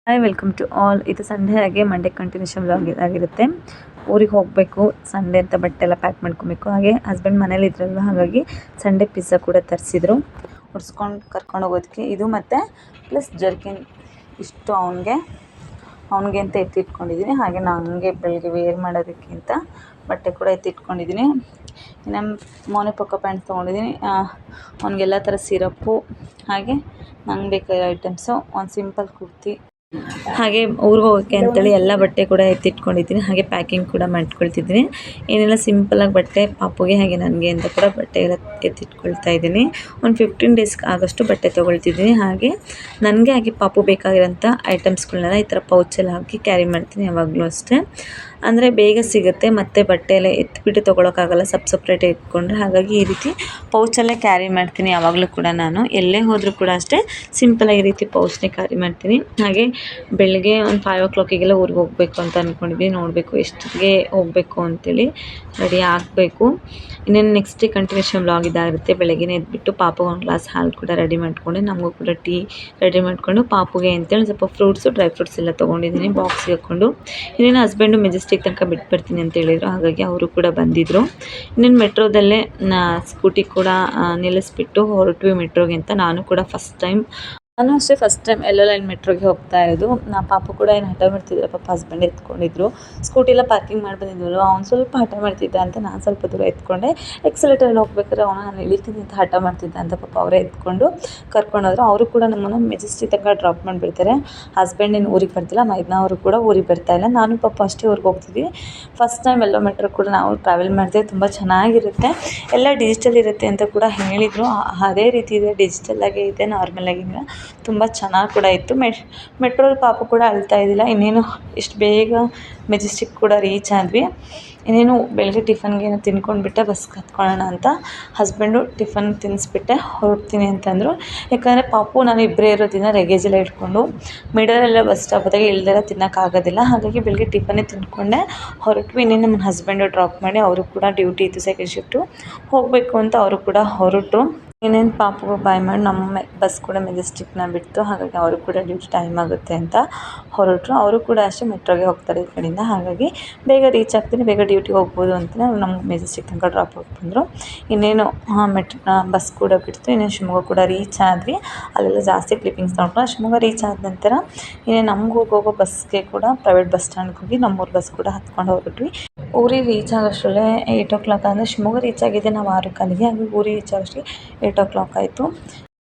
Hi welcome to all. ಇದು Sunday ಹಾಗೆ Monday continuation vlog ಆಗಿರುತ್ತೆ. ಊರಿಗೆ ಹೋಗಬೇಕು ಸಂಡೇ ಅಂತ ಬಟ್ಟೆ ಎಲ್ಲ ಪ್ಯಾಕ್ ಮಾಡ್ಕೊಬೇಕು. ಹಾಗೆ ಹಸ್ಬೆಂಡ್ ಮನೇಲಿ ಇದ್ರಲ್ವ, ಹಾಗಾಗಿ ಸಂಡೇ ಪಿಜ್ಜಾ ಕೂಡ ತರಿಸಿದ್ರು. ಹೊಡ್ಸ್ಕೊಂಡು ಕರ್ಕೊಂಡು ಹೋಗೋದಕ್ಕೆ ಇದು ಮತ್ತು ಪ್ಲಸ್ ಜರ್ಕಿನ್ ಇಷ್ಟು ಅವನಿಗೆ ಅಂತ ಎತ್ತಿಟ್ಕೊಂಡಿದ್ದೀನಿ. ಹಾಗೆ ನನಗೆ ಬೆಳಗ್ಗೆ ವೇರ್ ಮಾಡೋದಕ್ಕೆ ಅಂತ ಬಟ್ಟೆ ಕೂಡ ಎತ್ತಿಟ್ಕೊಂಡಿದ್ದೀನಿ. ನಮ್ಮ ಮೋನೆ ಪೊಕ್ಕ ಪ್ಯಾಂಟ್ ತೊಗೊಂಡಿದ್ದೀನಿ. ಅವ್ನಿಗೆಲ್ಲ ಥರ ಸಿರಪ್ಪು, ಹಾಗೆ ನಂಗೆ ಬೇಕಾಗಿರೋ ಐಟಮ್ಸು, ಒಂದು ಸಿಂಪಲ್ ಕುರ್ತಿ, ಹಾಗೆ ಊರಿಗೆ ಹೋಗೋಕ್ಕೆ ಅಂತೇಳಿ ಎಲ್ಲ ಬಟ್ಟೆ ಕೂಡ ಎತ್ತಿಟ್ಕೊಂಡಿದ್ದೀನಿ. ಹಾಗೆ ಪ್ಯಾಕಿಂಗ್ ಕೂಡ ಮಾಡ್ಕೊಳ್ತಿದ್ದೀನಿ. ಏನೆಲ್ಲ ಸಿಂಪಲಾಗಿ ಬಟ್ಟೆ ಪಾಪುಗೆ ಹಾಗೆ ನನಗೆ ಅಂತ ಕೂಡ ಬಟ್ಟೆ ಎಲ್ಲ ಎತ್ತಿಟ್ಕೊಳ್ತಾ ಇದ್ದೀನಿ. ಒಂದು 15 ಡೇಸ್ ಆಗೋಷ್ಟು ಬಟ್ಟೆ ತೊಗೊಳ್ತಿದ್ದೀನಿ. ಹಾಗೆ ನನಗೆ ಹಾಗೆ ಪಾಪು ಬೇಕಾಗಿರೋಂಥ ಐಟಮ್ಸ್ಗಳನ್ನೆಲ್ಲ ಈ ಥರ ಪೌಚಲ್ಲಿ ಹಾಕಿ ಕ್ಯಾರಿ ಮಾಡ್ತೀನಿ ಯಾವಾಗಲೂ ಅಷ್ಟೇ. ಅಂದರೆ ಬೇಗ ಸಿಗುತ್ತೆ, ಮತ್ತು ಬಟ್ಟೆ ಎಲ್ಲ ಎತ್ಬಿಟ್ಟು ತೊಗೊಳಕ್ಕಾಗಲ್ಲ ಸಪ್ರೇಟ್ ಇಟ್ಕೊಂಡ್ರೆ. ಹಾಗಾಗಿ ಈ ರೀತಿ ಪೌಚಲ್ಲೇ ಕ್ಯಾರಿ ಮಾಡ್ತೀನಿ ಯಾವಾಗಲೂ ಕೂಡ. ನಾನು ಎಲ್ಲೇ ಹೋದರೂ ಕೂಡ ಅಷ್ಟೇ ಸಿಂಪಲಾಗಿ ಈ ರೀತಿ ಪೌಚ್ನೇ ಕ್ಯಾರಿ ಮಾಡ್ತೀನಿ. ಹಾಗೆ ಬೆಳಗ್ಗೆ ಒಂದು 5 o'clockಗೆಲ್ಲ ಊರಿಗೆ ಹೋಗಬೇಕು ಅಂತ ಅಂದ್ಕೊಂಡಿದ್ವಿ. ನೋಡಬೇಕು ಎಷ್ಟಿಗೆ ಹೋಗಬೇಕು ಅಂತೇಳಿ ರೆಡಿ ಆಗಬೇಕು. ಇನ್ನೇನು ನೆಕ್ಸ್ಟ್ ಡೇ ಕಂಟಿನ್ಯೂಷನ್ ವ್ಲಾಗ್ ಇದಾಗಿರುತ್ತೆ. ಬೆಳಗ್ಗೆ ಎದ್ಬಿಟ್ಟು ಪಾಪುಗೆ ಒಂದು ಗ್ಲಾಸ್ ಹಾಲು ಕೂಡ ರೆಡಿ ಮಾಡಿಕೊಂಡು, ನಮಗೂ ಕೂಡ ಟೀ ರೆಡಿ ಮಾಡಿಕೊಂಡು, ಪಾಪುಗೆ ಅಂತೇಳಿ ಸ್ವಲ್ಪ ಫ್ರೂಟ್ಸು ಡ್ರೈ ಫ್ರೂಟ್ಸ್ ಎಲ್ಲ ತೊಗೊಂಡಿದ್ದೀನಿ ಬಾಕ್ಸ್ಗೆ ಹಾಕ್ಕೊಂಡು. ಇನ್ನೇನು ಹಸ್ಬೆಂಡು ಮೆಜೆಸ್ಟಿಕ್ ತನಕ ಬಿಟ್ಬಿಡ್ತೀನಿ ಅಂತ ಹೇಳಿದರು, ಹಾಗಾಗಿ ಅವರು ಕೂಡ ಬಂದಿದ್ದರು. ಇನ್ನೇನು ಮೆಟ್ರೋದಲ್ಲೇ ಸ್ಕೂಟಿ ಕೂಡ ನಿಲ್ಲಿಸ್ಬಿಟ್ಟು ಹೊರಟ್ವಿ ಮೆಟ್ರೋಗೆ ಅಂತ. ನಾನು ಕೂಡ ಫಸ್ಟ್ ಟೈಮ್ ಎಲ್ಲೋ ಲೈನ್ ಮೆಟ್ರೋಗೆ ಹೋಗ್ತಾ ಇರೋದು. ಪಾಪು ಕೂಡ ಏನು ಹಠ ಮಾಡ್ತಿದ್ದೆ, ಪಾಪ ಹಸ್ಬೆಂಡ್ ಎತ್ಕೊಂಡಿದ್ರು. ಸ್ಕೂಟಿ ಎಲ್ಲ ಪಾರ್ಕಿಂಗ್ ಮಾಡಿ ಬಂದಿದ್ವಲ್ಲ, ಅವ್ನು ಸ್ವಲ್ಪ ಹಠ ಮಾಡ್ತಿದ್ದ ಅಂತ ನಾನು ಸ್ವಲ್ಪ ದೂರ ಎತ್ಕೊಂಡೆ. ಎಕ್ಸಲೇಟರಲ್ಲಿ ಹೋಗ್ಬೇಕಾದ್ರೆ ನಾನು ಇಳಿತೀನಿ ಅಂತ ಹಠ ಮಾಡ್ತಿದ್ದ ಅಂತ ಪಾಪ ಅವರೇ ಎತ್ಕೊಂಡು ಕರ್ಕೊಂಡೋದ್ರು. ಅವರು ಕೂಡ ನಮ್ಮನ್ನು ಮೆಜೆಸ್ಟಿಕ್ ತನಕ ಡ್ರಾಪ್ ಮಾಡಿಬಿಡ್ತಾರೆ. ಹಸ್ಬೆಂಡ್ ಏನು ಊರಿಗೆ ಬರ್ತಿಲ್ಲ, ಮೈದ್ನ ಅವರು ಕೂಡ ಊರಿಗೆ ಬರ್ತಾಯಿಲ್ಲ. ನಾನು ಪಾಪ ಅಷ್ಟೇ ಊರಿಗೆ ಹೋಗ್ತಿದ್ವಿ. ಫಸ್ಟ್ ಟೈಮ್ ಎಲ್ಲೋ ಮೆಟ್ರೋ ಕೂಡ ನಾವು ಟ್ರಾವೆಲ್ ಮಾಡಿದೆ. ತುಂಬ ಚೆನ್ನಾಗಿರುತ್ತೆ, ಎಲ್ಲ ಡಿಜಿಟಲ್ ಇರುತ್ತೆ ಅಂತ ಕೂಡ ಹೇಳಿದರು. ಅದೇ ರೀತಿ ಇದೆ, ಡಿಜಿಟಲಾಗೇ ಇದೆ, ನಾರ್ಮಲಾಗಿಲ್ಲ, ತುಂಬ ಚೆನ್ನಾಗಿ ಕೂಡ ಇತ್ತು. ಮೆಟ್ರೋಲ್ಲಿ ಪಾಪು ಕೂಡ ಅಳ್ತಾ ಇದ್ದಿಲ್ಲ. ಇನ್ನೇನು ಇಷ್ಟು ಬೇಗ ಮೆಜೆಸ್ಟಿಕ್ ಕೂಡ ರೀಚ್ ಆದ್ವಿ. ಇನ್ನೇನು ಬೆಳಗ್ಗೆ ಟಿಫನ್ಗೆ ಏನೋ ತಿನ್ಕೊಂಡ್ಬಿಟ್ಟೆ ಬಸ್ಗೆ ಹತ್ಕೊಳ್ಳೋಣ ಅಂತ. ಹಸ್ಬೆಂಡು ಟಿಫನ್ ತಿನ್ನಿಸ್ಬಿಟ್ಟೆ ಹೊರಡ್ತೀನಿ ಅಂತಂದರು. ಯಾಕಂದರೆ ಪಾಪು ನಾನು ಇಬ್ಬರೇ ಇರೋದ್ರಿಂದ ಲಗೇಜ್ ಎಲ್ಲ ಇಟ್ಕೊಂಡು ಮಿಡಲೆಲ್ಲ ಬಸ್ ಸ್ಟಾಪ್ ಹೋದಾಗ ಇಳ್ದೆಲ್ಲ ತಿನ್ನೋಕ್ಕಾಗೋದಿಲ್ಲ. ಹಾಗಾಗಿ ಬೆಳಗ್ಗೆ ಟಿಫನ್ನೇ ತಿಂದ್ಕೊಂಡೆ ಹೊರಟ್ವಿ. ಇನ್ನೇನು ನಮ್ಮ ಹಸ್ಬೆಂಡು ಡ್ರಾಪ್ ಮಾಡಿ, ಅವರು ಕೂಡ ಡ್ಯೂಟಿ ಇತ್ತು, ಸೆಕೆಂಡ್ ಶಿಫ್ಟು ಹೋಗಬೇಕು ಅಂತ ಅವರು ಕೂಡ ಹೊರಟು. ಇನ್ನೇನು ಪಾಪುಗೆ ಬಾಯ್ ಮಾಡಿ ನಮ್ಮ ಬಸ್ ಕೂಡ ಮೆಜೆಸ್ಟಿಕ್ನ ಬಿಡ್ತು. ಹಾಗಾಗಿ ಅವರು ಕೂಡ ಡ್ಯೂಟಿ ಟೈಮ್ ಆಗುತ್ತೆ ಅಂತ ಹೊರಟರು. ಅವರು ಕೂಡ ಅಷ್ಟೇ ಮೆಟ್ರೋಗೆ ಹೋಗ್ತಾರೆ ಈ ಕಡೆಯಿಂದ. ಹಾಗಾಗಿ ಬೇಗ ರೀಚ್ ಆಗ್ತೀನಿ, ಬೇಗ ಡ್ಯೂಟಿಗೆ ಹೋಗ್ಬೋದು ಅಂತಲೇ ನಮ್ಗೆ ಮೆಜೆಸ್ಟಿಕ್ ತನಕ ಡ್ರಾಪ್ ಆಗಿ ಬಂದರು. ಇನ್ನೇನು ಬಸ್ ಕೂಡ ಬಿಡ್ತು. ಇನ್ನೇನು ಶಿವಮೊಗ್ಗ ಕೂಡ ರೀಚ್ ಆದ್ವಿ. ಅಲ್ಲೆಲ್ಲ ಜಾಸ್ತಿ ಕ್ಲಿಪ್ಪಿಂಗ್ಸ್ ನೋಡ್ಕೊಂಡು ಶಿವಮೊಗ್ಗ ರೀಚ್ ಆದ ನಂತರ ಇನ್ನೇನು ನಮ್ಗೆ ಹೋಗೋ ಬಸ್ಗೆ ಕೂಡ ಪ್ರೈವೇಟ್ ಬಸ್ ಸ್ಟ್ಯಾಂಡ್ಗೆ ಹೋಗಿ ನಮ್ಮೂರು ಬಸ್ ಕೂಡ ಹತ್ಕೊಂಡು ಹೊರಟ್ವಿ. ಊರಿಗೆ ರೀಚ್ ಆಗೋಷ್ಟರಲ್ಲೇ 8 o'clock ಅಂದರೆ ಶಿವಮೊಗ್ಗ ರೀಚ್ ಆಗಿದ್ದೆ ನಾವು 6 ಕಾಲಿಗೆ. ಹಾಗೆ ಊರಿಗೆ ರೀಚ್ ಆಗೋಷ್ಟಿಗೆ 8 o'clock ಆಯಿತು.